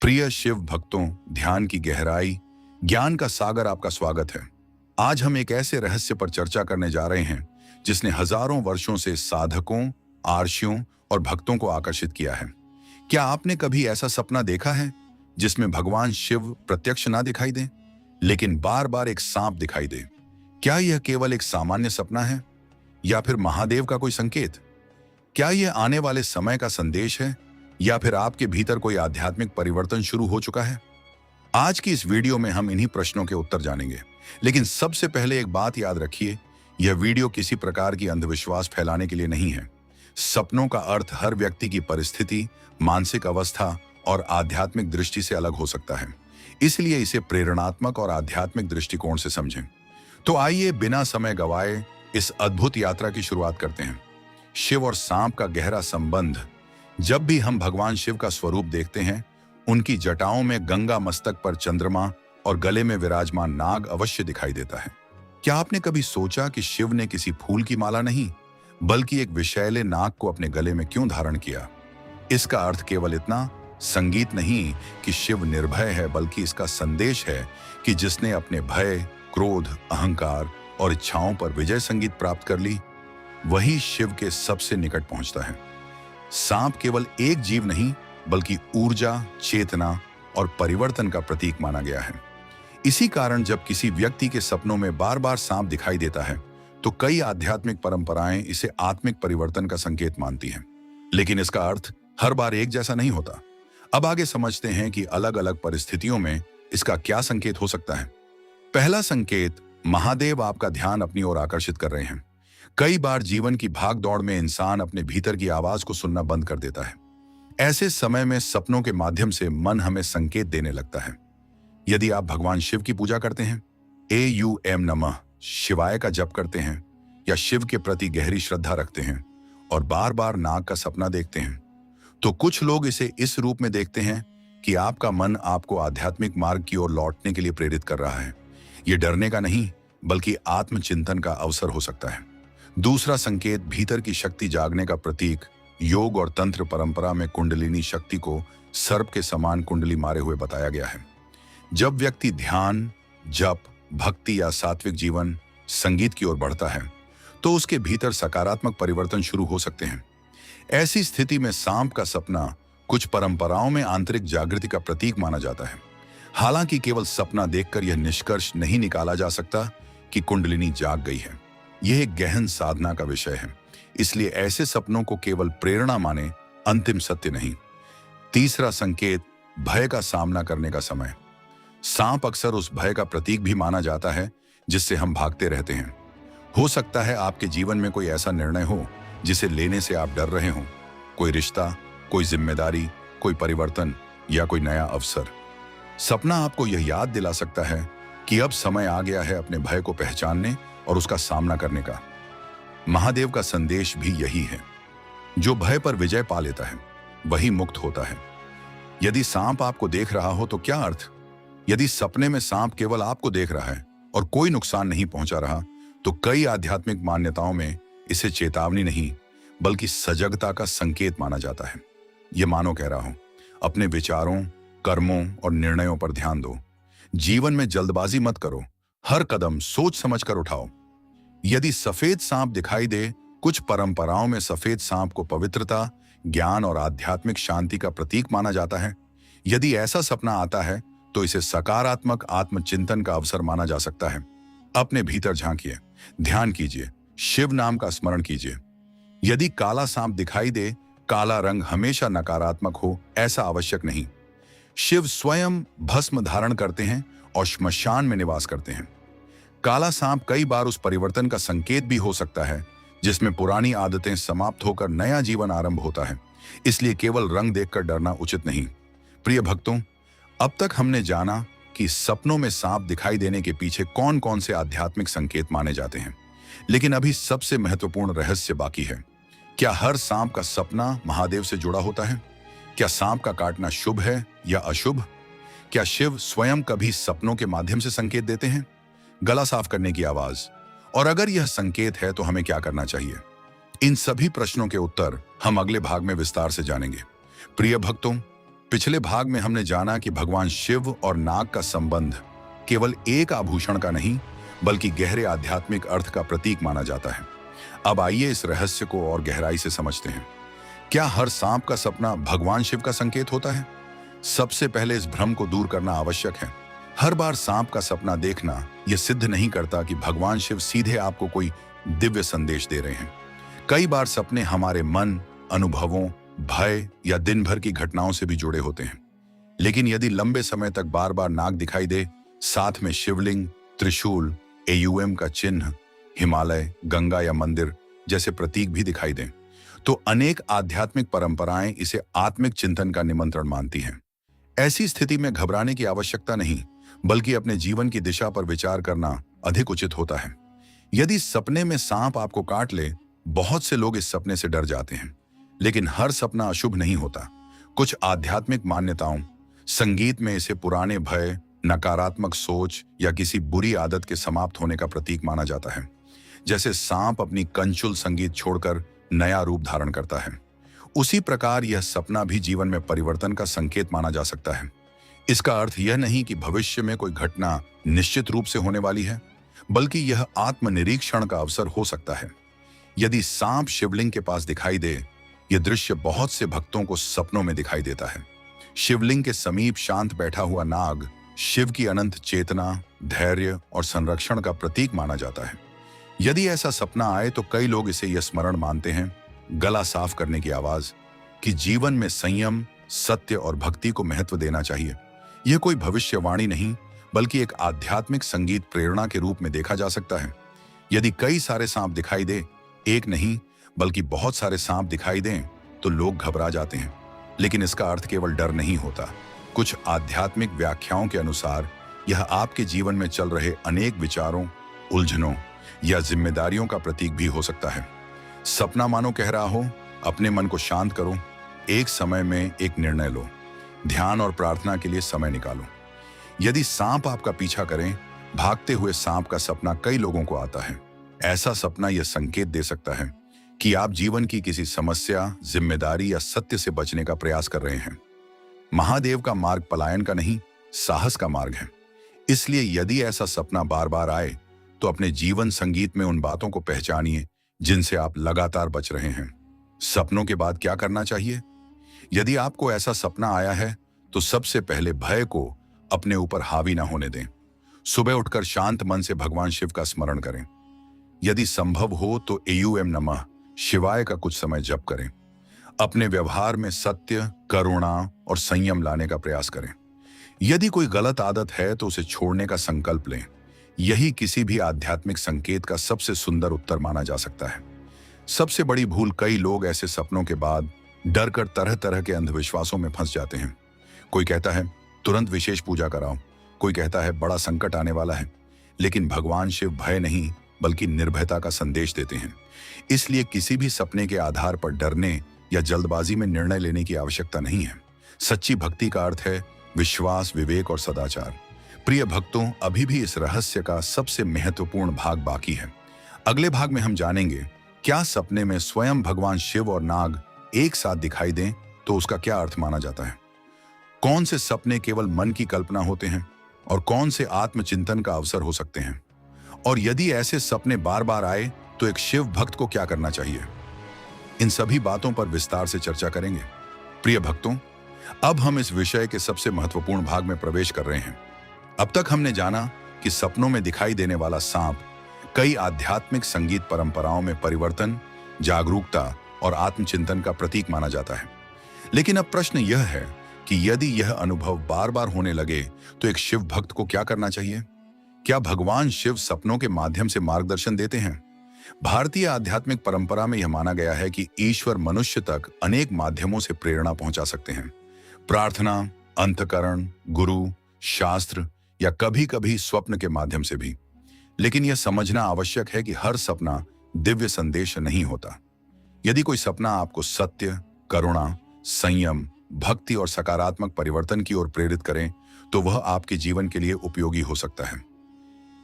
प्रिय शिव भक्तों, ध्यान की गहराई, ज्ञान का सागर आपका स्वागत है। आज हम एक ऐसे रहस्य पर चर्चा करने जा रहे हैं जिसने हजारों वर्षों से साधकों, आर्षियों और भक्तों को आकर्षित किया है। क्या आपने कभी ऐसा सपना देखा है जिसमें भगवान शिव प्रत्यक्ष ना दिखाई दे, लेकिन बार बार एक सांप दिखाई दे? क्या यह केवल एक सामान्य सपना है या फिर महादेव का कोई संकेत? क्या यह आने वाले समय का संदेश है या फिर आपके भीतर कोई आध्यात्मिक परिवर्तन शुरू हो चुका है? आज की इस वीडियो में हम इन्हीं प्रश्नों के उत्तर जानेंगे। लेकिन सबसे पहले एक बात याद रखिए, यह वीडियो किसी प्रकार की अंधविश्वास फैलाने के लिए नहीं है। सपनों का अर्थ हर व्यक्ति की परिस्थिति, मानसिक अवस्था और आध्यात्मिक दृष्टि से अलग हो सकता है, इसलिए इसे प्रेरणात्मक और आध्यात्मिक दृष्टिकोण से समझें। तो आइए बिना समय गवाए इस अद्भुत यात्रा की शुरुआत करते हैं। शिव और सांप का गहरा संबंध। जब भी हम भगवान शिव का स्वरूप देखते हैं, उनकी जटाओं में गंगा, मस्तक पर चंद्रमा और गले में विराजमान नाग अवश्य दिखाई देता है। क्या आपने कभी सोचा कि शिव ने किसी फूल की माला नहीं, बल्कि एक विषैले नाग को अपने गले में क्यों धारण किया? इसका अर्थ केवल इतना संगीत नहीं कि शिव निर्भय है, बल्कि इसका संदेश है कि जिसने अपने भय, क्रोध, अहंकार और इच्छाओं पर विजय संगीत प्राप्त कर ली, वही शिव के सबसे निकट पहुंचता है। सांप केवल एक जीव नहीं, बल्कि ऊर्जा, चेतना और परिवर्तन का प्रतीक माना गया है। इसी कारण जब किसी व्यक्ति के सपनों में बार बार सांप दिखाई देता है, तो कई आध्यात्मिक परंपराएं इसे आत्मिक परिवर्तन का संकेत मानती हैं। लेकिन इसका अर्थ हर बार एक जैसा नहीं होता। अब आगे समझते हैं कि अलग अलग परिस्थितियों में इसका क्या संकेत हो सकता है। पहला संकेत, महादेव आपका ध्यान अपनी ओर आकर्षित कर रहे हैं। कई बार जीवन की भाग दौड़ में इंसान अपने भीतर की आवाज को सुनना बंद कर देता है। ऐसे समय में सपनों के माध्यम से मन हमें संकेत देने लगता है। यदि आप भगवान शिव की पूजा करते हैं, AUM नमः शिवाय का जप करते हैं, या शिव के प्रति गहरी श्रद्धा रखते हैं और बार बार नाग का सपना देखते हैं, तो कुछ लोग इसे इस रूप में देखते हैं कि आपका मन आपको आध्यात्मिक मार्ग की ओर लौटने के लिए प्रेरित कर रहा है। ये डरने का नहीं, बल्कि आत्मचिंतन का अवसर हो सकता है। दूसरा संकेत, भीतर की शक्ति जागने का प्रतीक। योग और तंत्र परंपरा में कुंडलिनी शक्ति को सर्प के समान कुंडली मारे हुए बताया गया है। जब व्यक्ति ध्यान, जप, भक्ति या सात्विक जीवन, संगीत की ओर बढ़ता है, तो उसके भीतर सकारात्मक परिवर्तन शुरू हो सकते हैं। ऐसी स्थिति में सांप का सपना कुछ परंपराओं में आंतरिक जागृति का प्रतीक माना जाता है। हालांकि केवल सपना देखकर यह निष्कर्ष नहीं निकाला जा सकता कि कुंडलिनी जाग गई है। यह एक गहन साधना का विषय है, इसलिए ऐसे सपनों को केवल प्रेरणा माने, अंतिम सत्य नहीं। तीसरा संकेत, भय का सामना करने का समय। सांप अक्सर उस भय का प्रतीक भी माना जाता है जिससे हम भागते रहते हैं। हो सकता है आपके जीवन में कोई ऐसा निर्णय हो जिसे लेने से आप डर रहे हों। कोई रिश्ता, कोई जिम्मेदारी, कोई परिवर्तन या कोई नया अवसर। सपना आपको यह याद दिला सकता है कि अब समय आ गया है अपने भय को पहचानने और उसका सामना करने का। महादेव का संदेश भी यही है। जो भय पर विजय पा लेता है, वही मुक्त होता है। यदि सांप आपको देख रहा हो तो क्या अर्थ? यदि सपने में सांप केवल आपको देख रहा है और कोई नुकसान नहीं पहुंचा रहा, तो कई आध्यात्मिक मान्यताओं में इसे चेतावनी नहीं, बल्कि सजगता का संकेत माना जाता है। यह मानो कह रहा हूं, अपने विचारों, कर्मों और निर्णयों पर ध्यान दो। जीवन में जल्दबाजी मत करो, हर कदम सोच समझकर उठाओ। यदि सफेद सांप दिखाई दे, कुछ परंपराओं में सफेद सांप को पवित्रता, ज्ञान और आध्यात्मिक शांति का प्रतीक माना जाता है। यदि ऐसा सपना आता है, तो इसे सकारात्मक आत्मचिंतन का अवसर माना जा सकता है। अपने भीतर झांकिए, ध्यान कीजिए, शिव नाम का स्मरण कीजिए। यदि काला सांप दिखाई दे, काला रंग हमेशा नकारात्मक हो ऐसा आवश्यक नहीं। शिव स्वयं भस्म धारण करते हैं और श्मशान में निवास करते हैं। काला सांप कई बार उस परिवर्तन का संकेत भी हो सकता है जिसमें पुरानी आदतें समाप्त होकर नया जीवन आरंभ होता है। इसलिए केवल रंग देखकर डरना उचित नहीं। प्रिय भक्तों, अब तक हमने जाना कि सपनों में सांप दिखाई देने के पीछे कौन कौन से आध्यात्मिक संकेत माने जाते हैं। लेकिन अभी सबसे महत्वपूर्ण रहस्य बाकी है। क्या हर सांप का सपना महादेव से जुड़ा होता है? क्या सांप का काटना शुभ है या अशुभ? क्या शिव स्वयं कभी सपनों के माध्यम से संकेत देते हैं? गला साफ करने की आवाज, और अगर यह संकेत है तो हमें क्या करना चाहिए? इन सभी प्रश्नों के उत्तर हम अगले भाग में विस्तार से जानेंगे। प्रिय भक्तों, पिछले भाग में हमने जाना कि भगवान शिव और नाग का संबंध केवल एक आभूषण का नहीं बल्कि गहरे आध्यात्मिक अर्थ का प्रतीक माना जाता है। अब आइए इस रहस्य को और गहराई से समझते हैं। क्या हर सांप का सपना भगवान शिव का संकेत होता है? सबसे पहले इस भ्रम को दूर करना आवश्यक है। हर बार सांप का सपना देखना यह सिद्ध नहीं करता कि भगवान शिव सीधे आपको कोई दिव्य संदेश दे रहे हैं। कई बार सपने हमारे मन, अनुभवों, भय या दिन भर की घटनाओं से भी जुड़े होते हैं। लेकिन यदि लंबे समय तक बार बार नाग दिखाई दे, साथ में शिवलिंग, त्रिशूल, एयूएम का चिन्ह, हिमालय, गंगा या मंदिर जैसे प्रतीक भी दिखाई दें, तो अनेक आध्यात्मिक परंपराएं इसे आत्मिक चिंतन का निमंत्रण मानती हैं। ऐसी स्थिति में घबराने की आवश्यकता नहीं, बल्कि अपने जीवन की दिशा पर विचार करना अधिक उचित होता है। यदि सपने में सांप आपको काट ले, बहुत से लोग इस सपने से डर जाते हैं, लेकिन हर सपना अशुभ नहीं होता। कुछ आध्यात्मिक मान्यताओं, संगीत में इसे पुराने भय, नकारात्मक सोच या किसी बुरी आदत के समाप्त होने का प्रतीक माना जाता है। जैसे सांप अपनी कंचुल संगीत छोड़कर नया रूप धारण करता है, उसी प्रकार यह सपना भी जीवन में परिवर्तन का संकेत माना जा सकता है। इसका अर्थ यह नहीं कि भविष्य में कोई घटना निश्चित रूप से होने वाली है, बल्कि यह आत्मनिरीक्षण का अवसर हो सकता है। यदि सांप शिवलिंग के पास दिखाई दे, यह दृश्य बहुत से भक्तों को सपनों में दिखाई देता है। शिवलिंग के समीप शांत बैठा हुआ नाग शिव की अनंत चेतना, धैर्य और संरक्षण का प्रतीक माना जाता है। यदि ऐसा सपना आए तो कई लोग इसे यह स्मरण मानते हैं, गला साफ करने की आवाज, कि जीवन में संयम, सत्य और भक्ति को महत्व देना चाहिए। यह कोई भविष्यवाणी नहीं, बल्कि एक आध्यात्मिक संगीत प्रेरणा के रूप में देखा जा सकता है। यदि कई सारे सांप दिखाई दे, एक नहीं बल्कि बहुत सारे सांप दिखाई दें, तो लोग घबरा जाते हैं। लेकिन इसका अर्थ केवल डर नहीं होता। कुछ आध्यात्मिक व्याख्याओं के अनुसार यह आपके जीवन में चल रहे अनेक विचारों, उलझनों या जिम्मेदारियों का प्रतीक भी हो सकता है। सपना मानो कह रहा हो, अपने मन को शांत करो, एक समय में एक निर्णय लो, ध्यान और प्रार्थना के लिए समय निकालो। यदि सांप आपका पीछा करें, भागते हुए सांप का सपना कई लोगों को आता है। ऐसा सपना यह संकेत दे सकता है कि आप जीवन की किसी समस्या, जिम्मेदारी या सत्य से बचने का प्रयास कर रहे हैं। महादेव का मार्ग पलायन का नहीं, साहस का मार्ग है। इसलिए यदि ऐसा सपना बार बार आए, तो अपने जीवन संगीत में उन बातों को पहचानिए जिनसे आप लगातार बच रहे हैं। सपनों के बाद क्या करना चाहिए? यदि आपको ऐसा सपना आया है, तो सबसे पहले भय को अपने ऊपर हावी ना होने दें। सुबह उठकर शांत मन से भगवान शिव का स्मरण करें। यदि संभव हो तो एयूएम नमः शिवाय का कुछ समय जप करें। अपने व्यवहार में सत्य, करुणा और संयम लाने का प्रयास करें। यदि कोई गलत आदत है तो उसे छोड़ने का संकल्प लें। यही किसी भी आध्यात्मिक संकेत का सबसे सुंदर उत्तर माना जा सकता है। सबसे बड़ी भूल, कई लोग ऐसे सपनों के बाद डर कर तरह तरह के अंधविश्वासों में फंस जाते हैं। कोई कहता है तुरंत विशेष पूजा कराओ, कोई कहता है बड़ा संकट आने वाला है। लेकिन भगवान शिव भय नहीं बल्कि निर्भयता का संदेश देते हैं। इसलिए किसी भी सपने के आधार पर डरने या जल्दबाजी में निर्णय लेने की आवश्यकता नहीं है। सच्ची भक्ति का अर्थ है विश्वास, विवेक और सदाचार। प्रिय भक्तों, अभी भी इस रहस्य का सबसे महत्वपूर्ण भाग बाकी है। अगले भाग में हम जानेंगे, क्या सपने में स्वयं भगवान शिव और नाग एक साथ दिखाई दें तो उसका क्या अर्थ माना जाता है? कौन से सपने केवल मन की कल्पना होते हैं और कौन से आत्मचिंतन का अवसर हो सकते हैं? और यदि ऐसे सपने बार बार आए तो एक शिव भक्त को क्या करना चाहिए? इन सभी बातों पर विस्तार से चर्चा करेंगे। प्रिय भक्तों, अब हम इस विषय के सबसे महत्वपूर्ण भाग में प्रवेश कर रहे हैं। अब तक हमने जाना कि सपनों में दिखाई देने वाला सांप कई आध्यात्मिक संगीत परंपराओं में परिवर्तन, जागरूकता और आत्मचिंतन का प्रतीक माना जाता है। लेकिन अब प्रश्न यह है कि यदि यह अनुभव बार बार होने लगे तो एक शिव भक्त को क्या करना चाहिए? क्या भगवान शिव सपनों के माध्यम से मार्गदर्शन देते हैं? भारतीय आध्यात्मिक परंपरा में यह माना गया है कि ईश्वर मनुष्य तक अनेक माध्यमों से प्रेरणा पहुंचा सकते हैं। प्रार्थना, अंतःकरण, गुरु, शास्त्र या कभी कभी स्वप्न के माध्यम से भी। लेकिन यह समझना आवश्यक है कि हर सपना दिव्य संदेश नहीं होता। यदि कोई सपना आपको सत्य, करुणा, संयम, भक्ति और सकारात्मक परिवर्तन की ओर प्रेरित करें, तो वह आपके जीवन के लिए उपयोगी हो सकता है।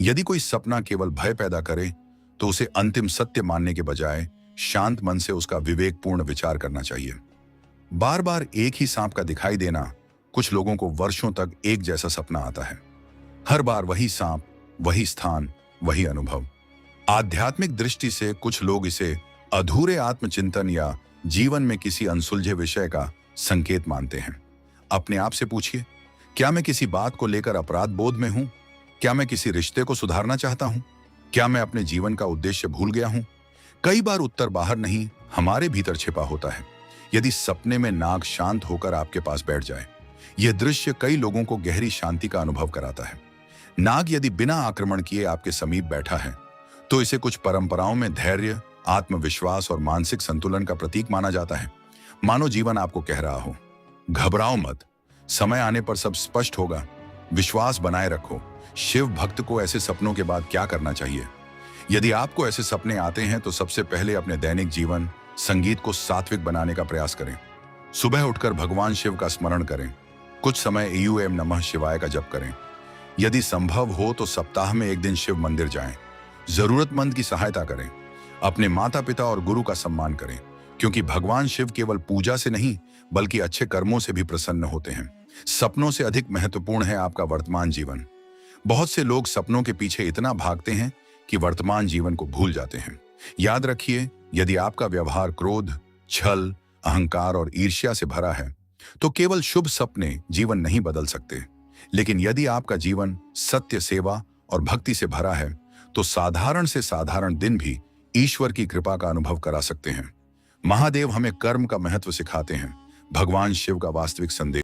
यदि कोई सपना केवल भय पैदा करे, तो उसे अंतिम सत्य मानने के बजाय शांत मन से उसका विवेकपूर्ण विचार करना चाहिए। बार बार एक ही सांप का दिखाई देना कुछ लोगों को वर्षों तक एक जैसा सपना आता है, हर बार वही सांप, वही स्थान, वही अनुभव। आध्यात्मिक दृष्टि से कुछ लोग इसे अधूरे आत्मचिंतन या जीवन में किसी अनसुलझे विषय का संकेत मानते हैं। अपने आप से पूछिए, क्या मैं किसी बात को लेकर अपराध बोध में हूं? क्या मैं किसी रिश्ते को सुधारना चाहता हूं? क्या मैं अपने जीवन का उद्देश्य भूल गया हूं? कई बार उत्तर बाहर नहीं, हमारे भीतर छिपा होता है। यदि सपने में नाग शांत होकर आपके पास बैठ जाए, यह दृश्य कई लोगों को गहरी शांति का अनुभव कराता है। नाग यदि बिना आक्रमण किए आपके समीप बैठा है, तो इसे कुछ परंपराओं में धैर्य, आत्मविश्वास और मानसिक संतुलन का प्रतीक माना जाता है। मानो जीवन आपको कह रहा हो, घबराओ मत, समय आने पर सब स्पष्ट होगा, विश्वास बनाए रखो। शिव भक्त को ऐसे सपनों के बाद क्या करना चाहिए? यदि आपको ऐसे सपने आते हैं तो सबसे पहले अपने दैनिक जीवन संगीत को सात्विक बनाने का प्रयास करें। सुबह उठकर भगवान शिव का स्मरण करें, कुछ समय ॐ नमः शिवाय का जप करें। यदि संभव हो तो सप्ताह में एक दिन शिव मंदिर जाएं। जरूरतमंद की सहायता करें। अपने माता पिता और गुरु का सम्मान करें, क्योंकि भगवान शिव केवल पूजा से नहीं बल्कि अच्छे कर्मों से भी प्रसन्न होते हैं। सपनों से अधिक महत्वपूर्ण है आपका वर्तमान जीवन। बहुत से लोग सपनों के पीछे इतना भागते हैं कि वर्तमान जीवन को भूल जाते हैं। याद रखिए, यदि आपका व्यवहार क्रोध, छल, अहंकार और ईर्ष्या से भरा है, तो केवल शुभ सपने जीवन नहीं बदल सकते। लेकिन यदि आपका जीवन सत्य, सेवा और भक्ति से भरा है, तो साधारण से साधारण दिन भी ईश्वर की कृपा का अनुभव करा सकते हैं। महादेव हमें कर्म का महत्व सिखाते हैं, भगवान शिव का वास्तविक संदेश